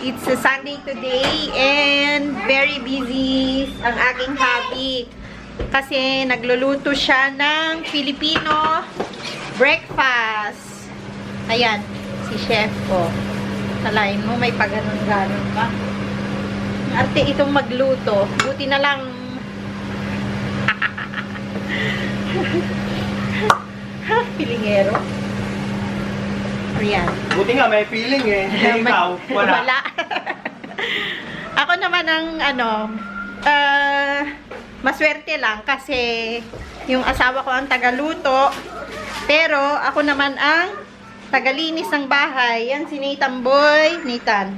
It's a Sunday today and very busy ang aking hubby. Kasi nagluluto siya ng Filipino breakfast. Ayan, si chef ko. Kalain mo, may paganon-ganon pa. Arte itong magluto. Buti na lang. Pilingero. Ayan. Buti nga may feeling eh. Ikaw, wala. Ako naman ang maswerte lang kasi yung asawa ko ang tagaluto. Pero ako naman ang tagalinis ng bahay. Yan si Nathan Boy. Nathan.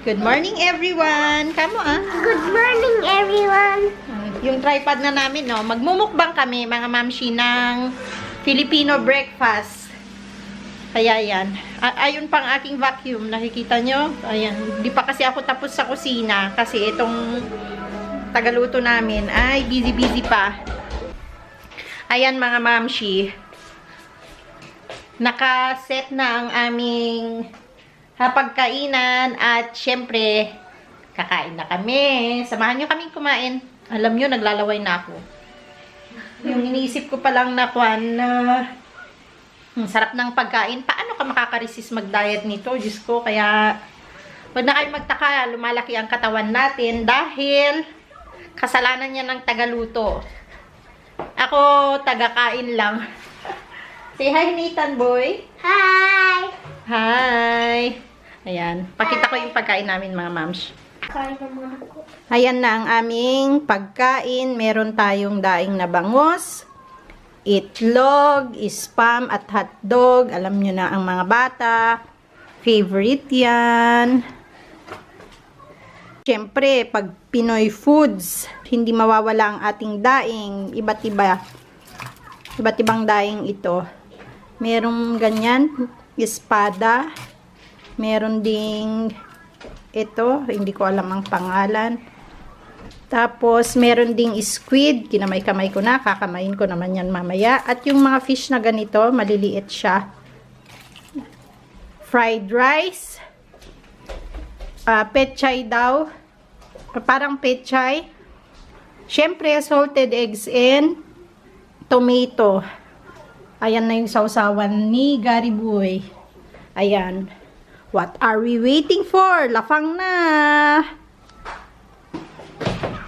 Good morning everyone. Kamo Good morning everyone. Yung tripod na namin, no, magmumukbang kami mga Momshie ng Filipino breakfast. Kaya yan. Ayun pang aking vacuum. Nakikita nyo? Ayan. Di pa kasi ako tapos sa kusina. Kasi itong tagaluto namin ay busy-busy pa. Ayan mga Momshie. Nakaset na ang aming hapagkainan. At syempre, kakain na kami. Samahan nyo kaming kumain. Alam nyo, naglalaway na ako. Yung iniisip ko palang na sarap ng pagkain. Paano ka makaka-resist mag-diet nito? Diyos ko, kaya wag na kayo magtaka, lumalaki ang katawan natin dahil kasalanan niya ng tagaluto. Ako, tagakain lang. Say hi, Nathan Boy. Hi. Hi. Ayan. Pakita ko yung pagkain namin, mga moms. Kain naman ako. Ayan na ang aming pagkain. Meron tayong daing na bangus, itlog, spam at hotdog. Alam nyo na ang mga bata. Favorite yan. Siyempre, pag Pinoy foods, hindi mawawala ang ating daing. Iba't ibang daing ito. Merong ganyan, espada. Meron ding ito, hindi ko alam ang pangalan. Tapos, meron ding squid. Kinamay-kamay ko na. Kakamayin ko naman yan mamaya. At yung mga fish na ganito, maliliit siya. Fried rice. Pechay daw. Parang pechay. Siyempre, salted eggs and tomato. Ayan na yung sausawan ni Gary Boy. Ayan. What are we waiting for? Lafang na!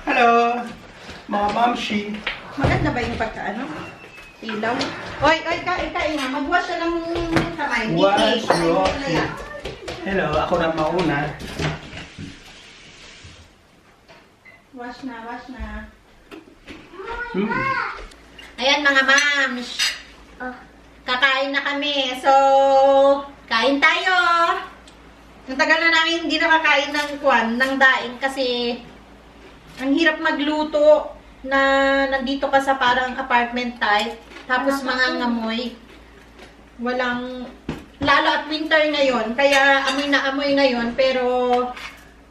Hello, mga Momshie. Maganda ba yung pagkaano? Ilaw? Oy, kain na. Magwash ka ng kamay. Wash Kain mo your na yan. Hello, ako na mauna. Wash na. Ayan mga mams. Oh. Kakain na kami. So, kain tayo. Ang tagal na namin hindi nakakain ng daing kasi ang hirap magluto na nandito ka sa parang apartment type. Tapos mga ngamoy. Walang, lalo at winter ngayon. Kaya amoy na amoy ngayon. Pero,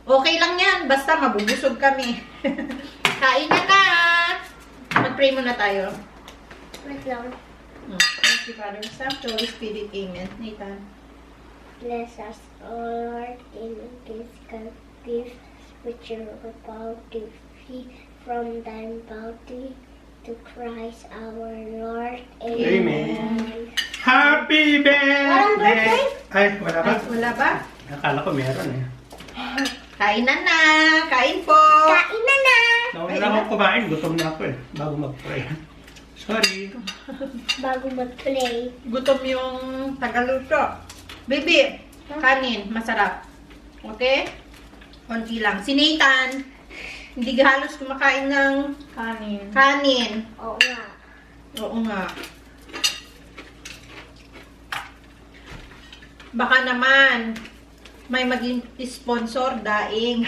okay lang yan. Basta mabubusog kami. Kain na ka! Mag-pray muna tayo. Wait lang. Thank you, Father, Son, Holy Spirit. Amen. Nathan. Bless us, O Lord, in this gift which you are about to feed from thy bounty to Christ our Lord. Amen. Happy Walang birthday? birthday! Ay, wala ba? Ay, wala ba? Akala ko meron eh. Kain na! Kain po! Kain na na! Nauna lang ako kumain, gutom na ako eh. Bago mag-pray. Sorry. Bago mag-play. Gutom yung tagaluto. Baby, kanin, masarap. Okay? Konti lang. Si Nathan, hindi halos kumakain ng kanin. Oo nga. Oo nga. Baka naman, may maging sponsor, daing.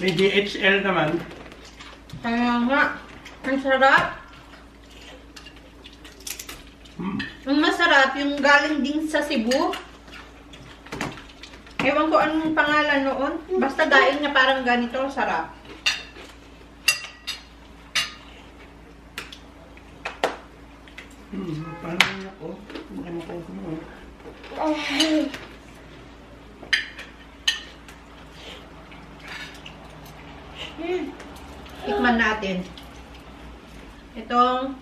May DHL naman. Kaya nga, ang sarap. Ang masarap, yung galing din sa Cebu. Ewan ko anong pangalan noon. Basta daing na parang ganito, sarap. Parang ako. Tikman natin. Itong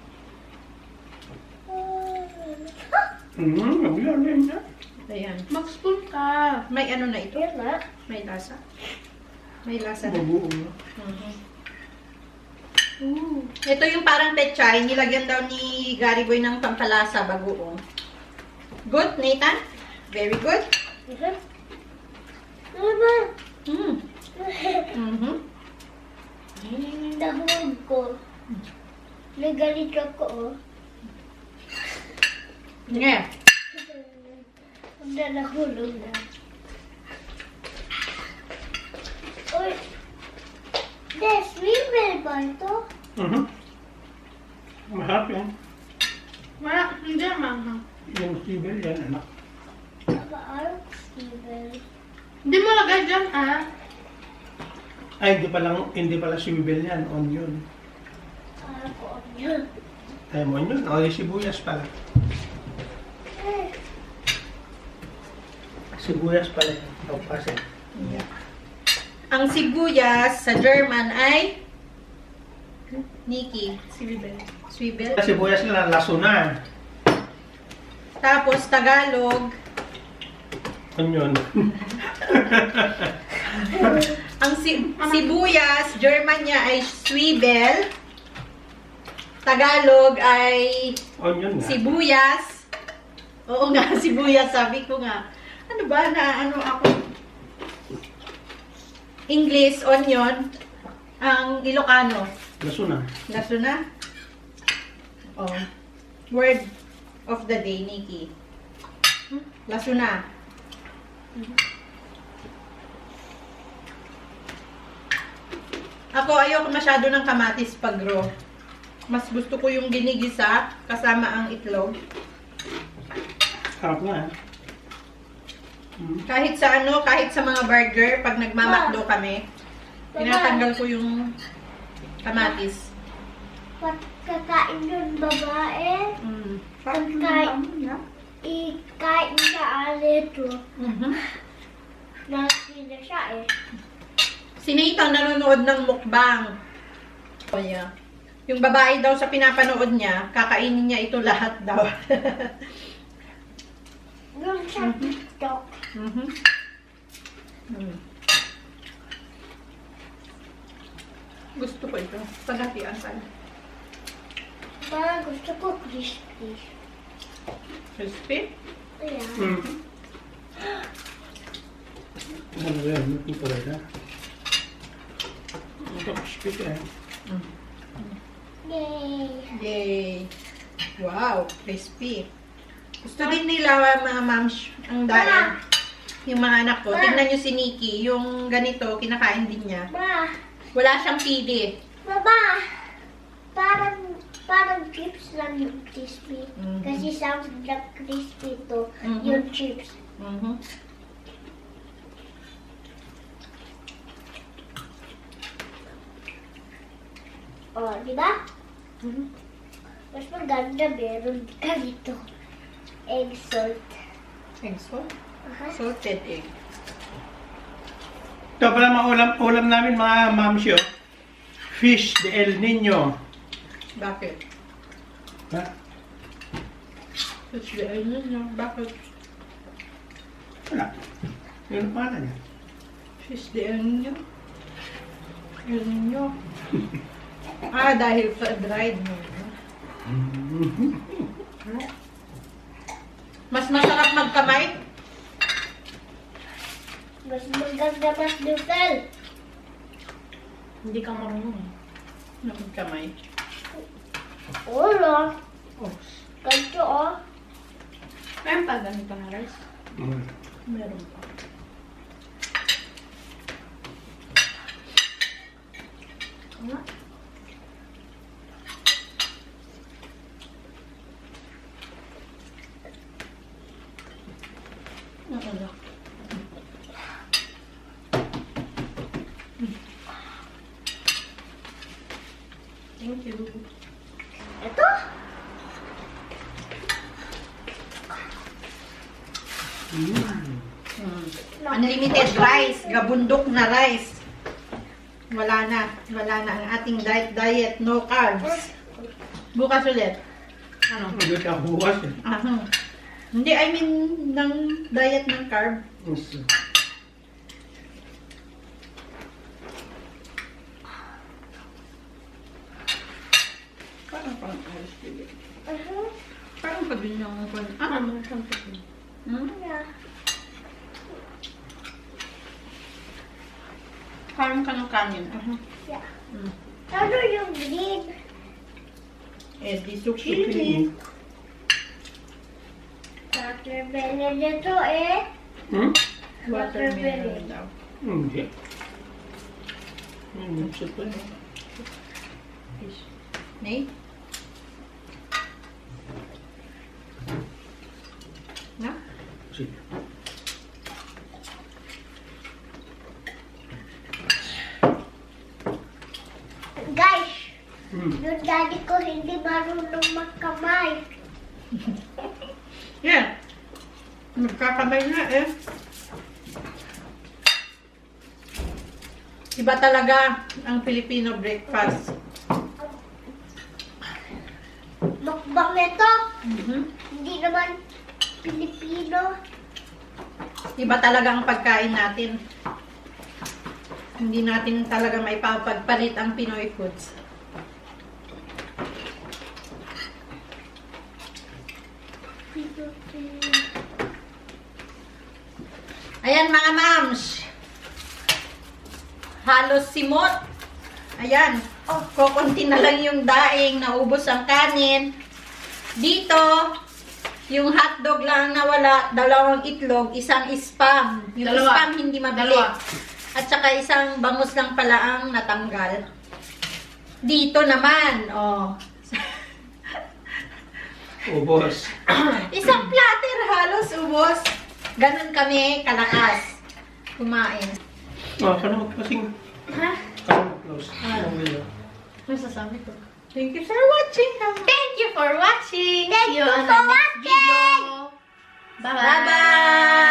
Yan. ayan. Mag-spoon ka. May ano na ito? Yan na. May lasa. May lasa na. Babuo. Ito yung parang pechay. Nilagyan daw ni Gary Boy ng pampalasa, bagoong. Good, Nathan? Very good. Mama. Nahulog ko. Nagalit ako, oh. Yeah. Nahulog na. Uy. Des, swimmel ba ito? Masarap yan. Wala, hindi manghang. Yung sibel yan, anak. Paano swimmel? Hindi mo lagay dyan, ah. Ay, hindi pala sibel yan, onion. Ako yun. Ay, onion, o yung sibuyas pala. Sibuyas pala yan. O, kasi. Yeah. Ang sibuyas sa German ay Nikki. Swiebel. Sibuyas na lasuna. Tapos Tagalog. Onion. Ang sibuyas, German niya ay Zwiebel. Tagalog ay Onion nga. sibuyas. Oo nga, sibuyas. Sabi ko nga. Ano ba na ano ako? English, onion. Ang Ilocano. Lasuna. Lasuna. Oh. Word of the day, Nikki. Lasuna. Ako, ayoko masyado ng kamatis pag raw. Mas gusto ko yung ginigisa kasama ang itlog. Sarap nga. Kahit sa ano, kahit sa mga burger, pag nagmamakdo kami, tinatanggal ko yung kamatis. Pagkakain yung babae, ikain sa alito. Nakita siya eh. Si Nathan nanonood ng mukbang. Oh, yeah. Yung babae daw sa pinapanood niya, kakainin niya ito lahat daw. Yung sa TikTok. Gusto ko ito. Paghatian pala. Parang gusto ko crispy. Crispy? Ayan. Ano yan? Ito pala na. Ito, crispy ka eh. Yay! Yay! Wow! Crispy. Gusto din nila mga moms ang dahil. Yung mga anak ko. Tingnan nyo si Nikki. Yung ganito, kinakain din niya. Ma! Wala siyang pili. Baba! Parang chips lang yung crispy. Kasi sounds like crispy to yung chips. Oh, di ba? Mas maganda meron ka dito. Egg salt. Egg salt? Salted egg. Ito pala mga ulam namin mga Momshie. Fish de El Nino. Bakit? Ha? Fish de El Nino. Bakit? Wala. Yun ang pangalan niya. Fish de El Nino? El Nino? Ah, dahil dried mo. Mas masarap magkamay? Mas maganda mas dupel. Hindi ka marunong. Magkamay. Ulo. Oh. Ganito oh. Meron pa ganito na rice. Meron pa. Thank you. Ito? Unlimited rice. Gabundok na rice. Wala na. Wala na ang ating diet. No carbs. Bukas ulit. Ano? Hindi siya bukas eh. Hindi, I mean, ng diet ng carb. Yes. Parang ayos din. Uh-huh. Parang pa din yung... Yeah. Parang ka ng kanin. Yeah. Ano yung green? Eh, di zucchini. Watermelon nito eh. Hmm? Watermelon daw. Hindi. Soup pa yun. Fish. Nay? Na? Sige. Guys, Hmm. yung daddy ko hindi marunong magkamay. Yeah. Magkakamay na eh. Iba talaga ang Filipino breakfast. Mukbang nito, Mhm. hindi naman Pilipino. Iba talaga ang pagkain natin. Hindi natin talaga may papagpalit ang Pinoy foods. Ayan mga mams. Halos simot. Ayan. Oh, kukunti na lang yung daing. Naubos ang kanin. Dito, yung hotdog lang nawala. 2 itlog. Isang spam. Yung Dalawa. spam hindi mabili. Dalawa. At saka isang bangus lang pala ang natanggal. Dito naman. Oh. Ubos. Isang platter halos ubos. Ganon kami kalakas kumain. Ka na mag-closing. Ha? Ka na mag-close. Ang video. Masasabi ko. Thank you for watching. Thank you for watching. Thank See you you on for the next watching. video. Bye-bye. Bye-bye!